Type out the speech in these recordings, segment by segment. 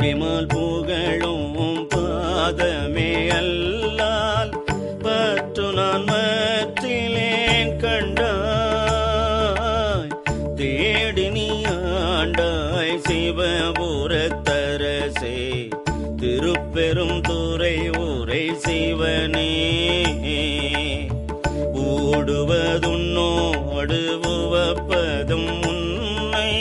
விமல் புகழும் பாதமே அல்லால் பற்று நான் மற்றிலேன் கண்டாய். தேடி நீ ஆண்டாய் சிவபுரத்தரசே, திருப்பெரும் துறை ஊரை சிவனே. ஊடுவதுன்னோடு உவப்பதும் உன்னை,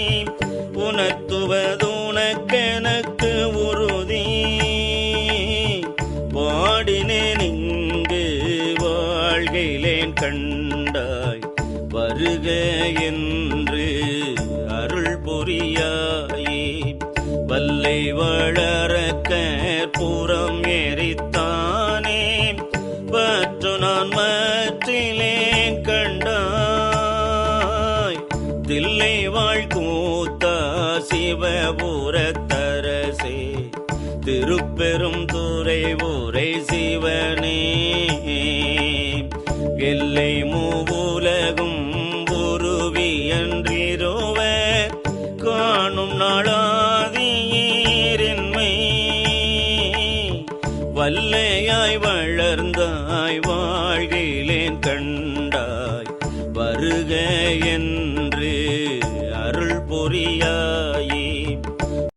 உணர்த்துவதுனக்கெனக்கு உறுதி. பாடினேன் இங்கு வாழ்கிலேன் கண்டாய், வருக என்று அருள் புரியாயே. வல்லை வளர கற்பூரம் எரித்தானே, பற்று நான் மற்றிலேன் கண்டாய். தில்லை வாழ்கூத்தா சிவபுரத்தரசே, திருப்பெரும் துறை ஊரை சிவனே. எல்லை மூவுலகும் உருவியன்றிருவர் காணும் நாளாதீரின்மை. வல்லையாய் வளர்ந்தாய் வாழ்கிலேன் கண்டாய், வருக என்று அருள் புரிய